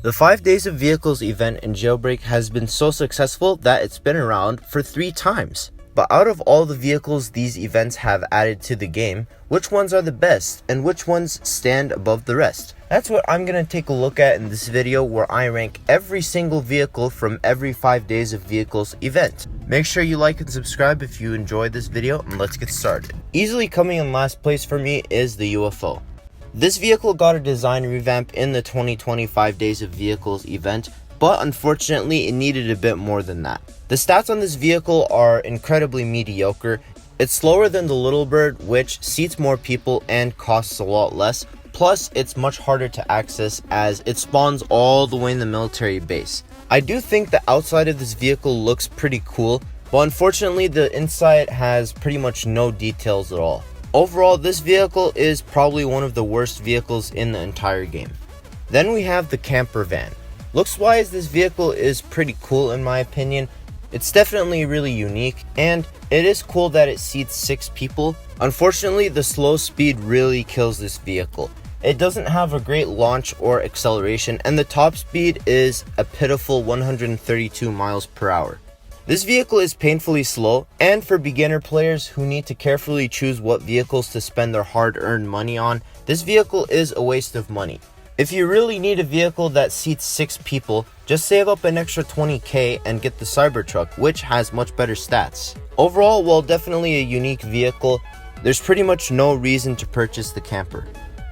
The 5 Days of Vehicles event in Jailbreak has been so successful that it's been around for 3 times. But out of all the vehicles these events have added to the game, which ones are the best and which ones stand above the rest? That's what I'm going to take a look at in this video, where I rank every single vehicle from every 5 Days of Vehicles event. Make sure you like and subscribe if you enjoyed this video, and let's get started. Easily coming in last place for me is the UFO. This vehicle got a design revamp in the 2020 5 Days of Vehicles event, but unfortunately it needed a bit more than that. The stats on this vehicle are incredibly mediocre. It's slower than the Little Bird, which seats more people and costs a lot less. Plus, it's much harder to access as it spawns all the way in the military base. I do think the outside of this vehicle looks pretty cool, but unfortunately the inside has pretty much no details at all. Overall, this vehicle is probably one of the worst vehicles in the entire game. Then we have the camper van. Looks wise, this vehicle is pretty cool in my opinion. It's definitely really unique, and it is cool that it seats 6 people. Unfortunately, the slow speed really kills this vehicle. It doesn't have a great launch or acceleration, and the top speed is a pitiful 132 miles per hour. This vehicle is painfully slow, and for beginner players who need to carefully choose what vehicles to spend their hard-earned money on, this vehicle is a waste of money. If you really need a vehicle that seats 6 people, just save up an extra 20k and get the Cybertruck, which has much better stats. Overall, while definitely a unique vehicle, there's pretty much no reason to purchase the camper.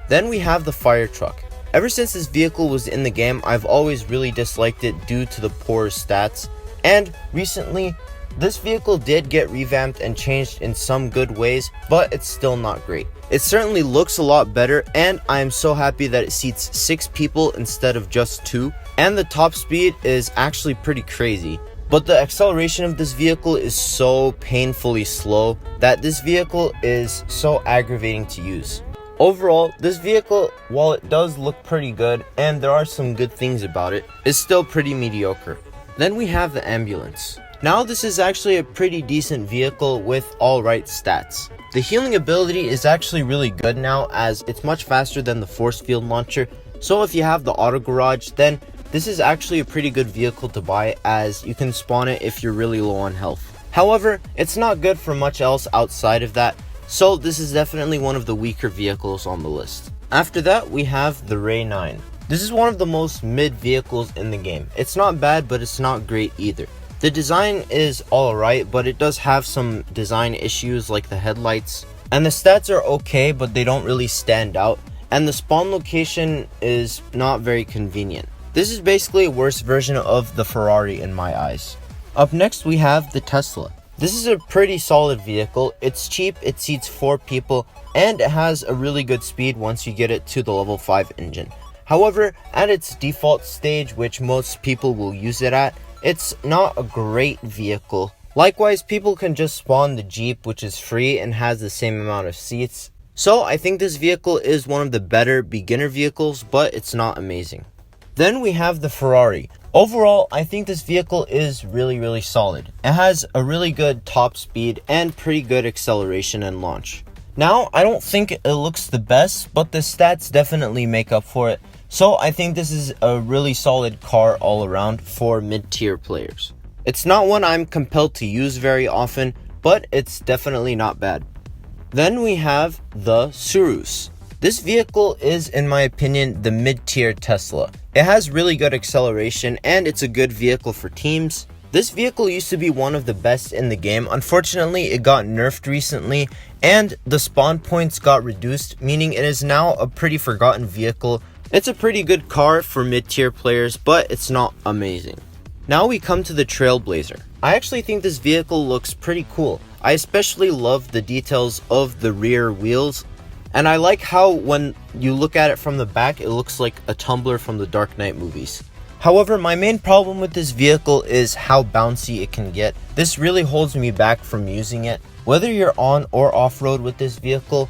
Then we have the fire truck. Ever since this vehicle was in the game, I've always really disliked it due to the poor stats, and recently, this vehicle did get revamped and changed in some good ways, but it's still not great. It certainly looks a lot better, and I am so happy that it seats 6 people instead of just 2, and the top speed is actually pretty crazy. But the acceleration of this vehicle is so painfully slow that this vehicle is so aggravating to use. Overall, this vehicle, while it does look pretty good and there are some good things about it, is still pretty mediocre. Then we have the ambulance. Now this is actually a pretty decent vehicle with alright stats. The healing ability is actually really good now, as it's much faster than the force field launcher, so if you have the auto garage, then this is actually a pretty good vehicle to buy, as you can spawn it if you're really low on health. However, it's not good for much else outside of that, so this is definitely one of the weaker vehicles on the list. After that, we have the Ray 9. This is one of the most mid vehicles in the game. It's not bad, but it's not great either. The design is alright, but it does have some design issues like the headlights. And the stats are okay, but they don't really stand out. And the spawn location is not very convenient. This is basically a worse version of the Ferrari in my eyes. Up next, we have the Tesla. This is a pretty solid vehicle. It's cheap, it seats 4 people, and it has a really good speed once you get it to the level 5 engine. However, at its default stage, which most people will use it at, it's not a great vehicle. Likewise, people can just spawn the Jeep, which is free and has the same amount of seats. So I think this vehicle is one of the better beginner vehicles, but it's not amazing. Then we have the Ferrari. Overall, I think this vehicle is really solid. It has a really good top speed and pretty good acceleration and launch. Now, I don't think it looks the best, but the stats definitely make up for it. So I think this is a really solid car all around for mid-tier players. It's not one I'm compelled to use very often, but it's definitely not bad. Then we have the Surus. This vehicle is, in my opinion, the mid-tier Tesla. It has really good acceleration and it's a good vehicle for teams. This vehicle used to be one of the best in the game. Unfortunately, it got nerfed recently and the spawn points got reduced, meaning it is now a pretty forgotten vehicle. It's a pretty good car for mid-tier players, but it's not amazing. Now we come to the Trailblazer. I actually think this vehicle looks pretty cool. I especially love the details of the rear wheels, and I like how when you look at it from the back, it looks like a tumbler from the Dark Knight movies. However, my main problem with this vehicle is how bouncy it can get. This really holds me back from using it. Whether you're on or off-road with this vehicle,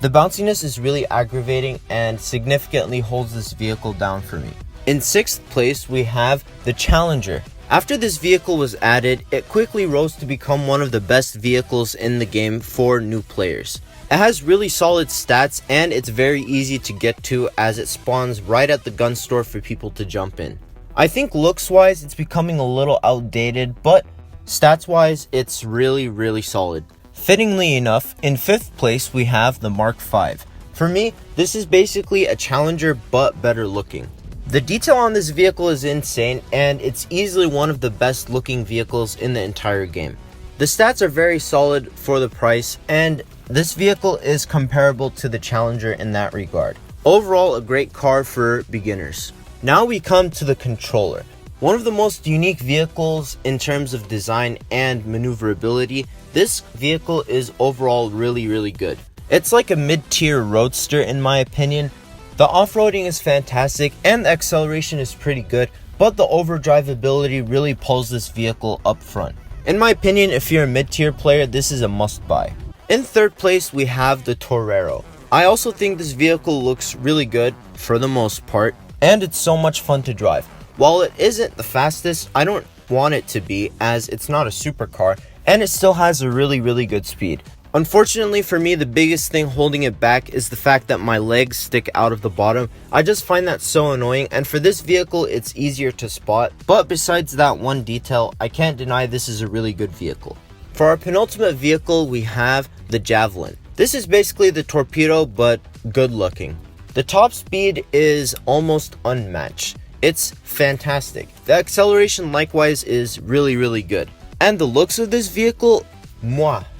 the bounciness is really aggravating and significantly holds this vehicle down for me. In 6th place, we have the Challenger. After this vehicle was added, it quickly rose to become one of the best vehicles in the game for new players. It has really solid stats and it's very easy to get to as it spawns right at the gun store for people to jump in. I think looks wise it's becoming a little outdated, but stats wise it's really solid. Fittingly enough, in 5th place we have the Mark V. For me, this is basically a Challenger but better looking. The detail on this vehicle is insane and it's easily one of the best looking vehicles in the entire game. The stats are very solid for the price and this vehicle is comparable to the Challenger in that regard. Overall, a great car for beginners. Now we come to the controller. One of the most unique vehicles in terms of design and maneuverability. This vehicle is overall really good. It's like a mid-tier roadster in my opinion. The off-roading is fantastic and the acceleration is pretty good, but the overdrive ability really pulls this vehicle up front. In my opinion, if you're a mid-tier player, this is a must-buy. In 3rd place, we have the Torero. I also think this vehicle looks really good for the most part, and it's so much fun to drive. While it isn't the fastest, I don't want it to be as it's not a supercar, and it still has a really good speed. Unfortunately for me, the biggest thing holding it back is the fact that my legs stick out of the bottom. I just find that so annoying, and for this vehicle it's easier to spot. But besides that one detail, I can't deny this is a really good vehicle. For our penultimate vehicle, we have the Javelin. This is basically the Torpedo, but good looking. The top speed is almost unmatched. It's fantastic. The acceleration likewise is really good. And the looks of this vehicle,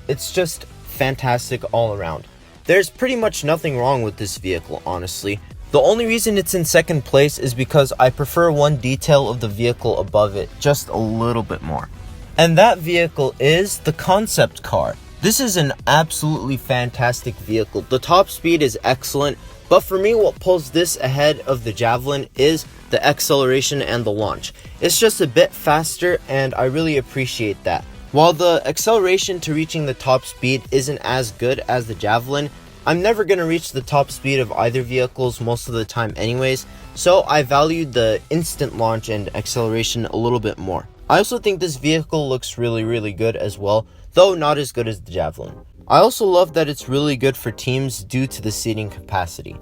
it's just fantastic all around. There's pretty much nothing wrong with this vehicle, honestly. The only reason it's in 2nd place is because I prefer one detail of the vehicle above it just a little bit more. And that vehicle is the concept car. This is an absolutely fantastic vehicle. The top speed is excellent, but for me what pulls this ahead of the Javelin is the acceleration and the launch. It's just a bit faster and I really appreciate that. While the acceleration to reaching the top speed isn't as good as the Javelin, I'm never going to reach the top speed of either vehicles most of the time anyways, so I valued the instant launch and acceleration a little bit more. I also think this vehicle looks really good as well, though not as good as the Javelin. I also love that it's really good for teams due to the seating capacity.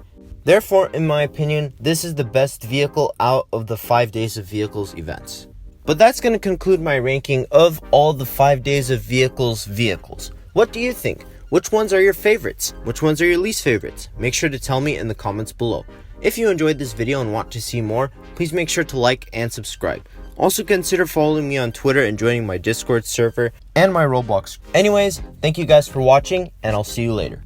Therefore, in my opinion, this is the best vehicle out of the 5 Days of Vehicles events. But that's going to conclude my ranking of all the 5 Days of vehicles. What do you think? Which ones are your favorites? Which ones are your least favorites? Make sure to tell me in the comments below. If you enjoyed this video and want to see more, please make sure to like and subscribe. Also consider following me on Twitter and joining my Discord server and my Roblox. Anyways, thank you guys for watching and I'll see you later.